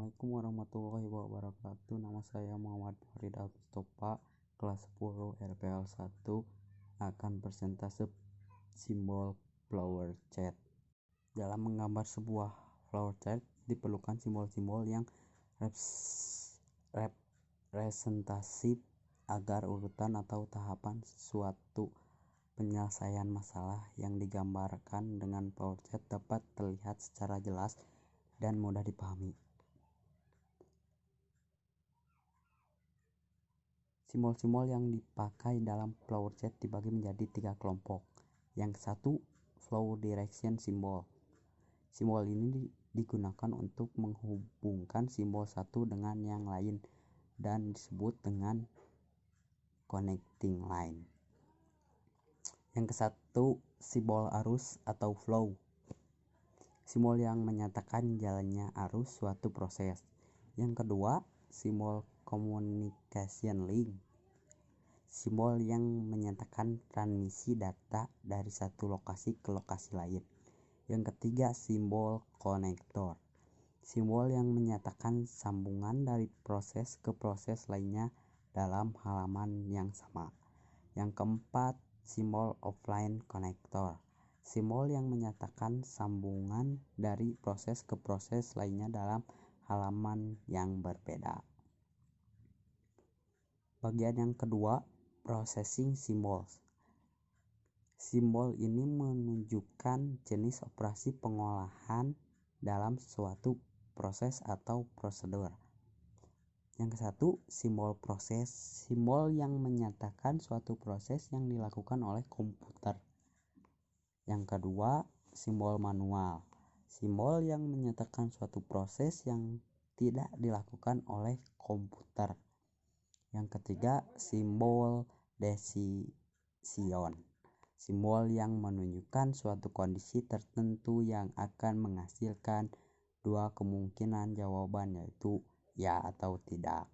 Assalamualaikum warahmatullahi wabarakatuh. Nama saya Muhammad Farid Mustafa, kelas 10 RPL 1, akan persentase simbol flower chat. Dalam menggambar sebuah flower chat diperlukan simbol-simbol yang representatif agar urutan atau tahapan suatu penyelesaian masalah yang digambarkan dengan flower chat dapat terlihat secara jelas dan mudah dipahami. Simbol-simbol yang dipakai dalam flower chat dibagi menjadi 3 kelompok. Yang satu, flow direction symbol. Simbol ini digunakan untuk menghubungkan simbol satu dengan yang lain dan disebut dengan connecting line. Yang kesatu, simbol arus atau flow. Simbol yang menyatakan jalannya arus suatu proses. Yang kedua, simbol communication link. Simbol yang menyatakan transmisi data dari satu lokasi ke lokasi lain. Yang ketiga, simbol konektor. Simbol yang menyatakan sambungan dari proses ke proses lainnya dalam halaman yang sama. Yang keempat, simbol offline connector. Simbol yang menyatakan sambungan dari proses ke proses lainnya dalam halaman yang berbeda. Bagian yang kedua, processing symbols. Simbol ini menunjukkan jenis operasi pengolahan dalam suatu proses atau prosedur. Yang kesatu, simbol proses. Simbol yang menyatakan suatu proses yang dilakukan oleh komputer. Yang kedua, simbol manual. Simbol yang menyatakan suatu proses yang tidak dilakukan oleh komputer. Yang ketiga, simbol decision. Simbol yang menunjukkan suatu kondisi tertentu yang akan menghasilkan dua kemungkinan jawaban, yaitu ya atau tidak.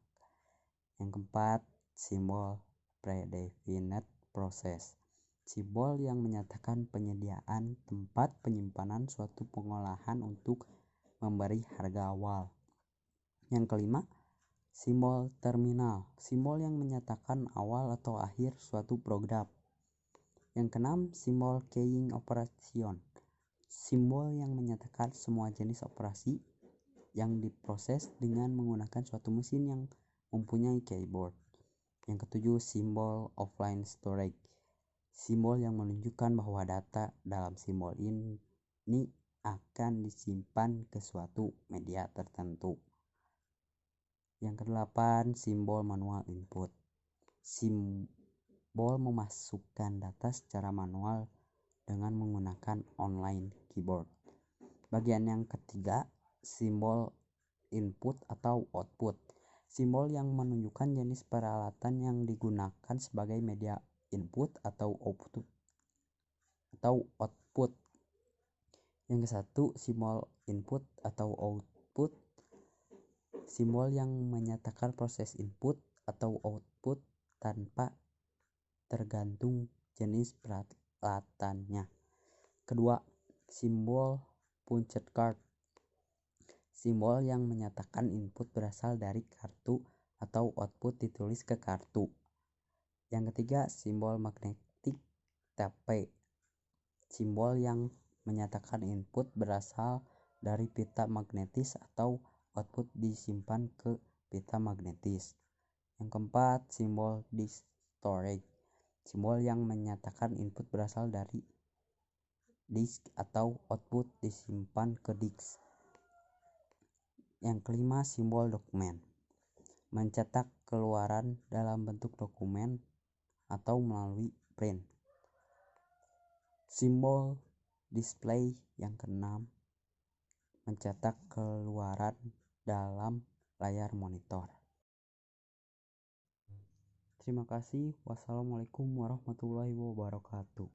Yang keempat, simbol predefined process. Simbol yang menyatakan penyediaan tempat penyimpanan suatu pengolahan untuk memberi harga awal. Yang kelima, simbol terminal. Simbol yang menyatakan awal atau akhir suatu program. Yang keenam, simbol keying operation. Simbol yang menyatakan semua jenis operasi yang diproses dengan menggunakan suatu mesin yang mempunyai keyboard. Yang ketujuh, simbol offline storage. Simbol yang menunjukkan bahwa data dalam simbol ini akan disimpan ke suatu media tertentu. Yang kedelapan, simbol manual input. Simbol memasukkan data secara manual dengan menggunakan online keyboard. Bagian yang ketiga, simbol input atau output. Simbol yang menunjukkan jenis peralatan yang digunakan sebagai media input atau output. Yang kesatu, simbol input atau output. Simbol yang menyatakan proses input atau output tanpa tergantung jenis peralatannya. Kedua, simbol punched card. Simbol yang menyatakan input berasal dari kartu atau output ditulis ke kartu. Yang ketiga, simbol magnetic tape. Simbol yang menyatakan input berasal dari pita magnetis atau output disimpan ke pita magnetis. Yang keempat, simbol disk storage. Simbol yang menyatakan input berasal dari disk atau output disimpan ke disk. Yang kelima, simbol dokumen. Mencetak keluaran dalam bentuk dokumen atau melalui print. Simbol display. Yang keenam, mencetak keluaran dalam layar monitor. Terima kasih. Wassalamualaikum warahmatullahi wabarakatuh.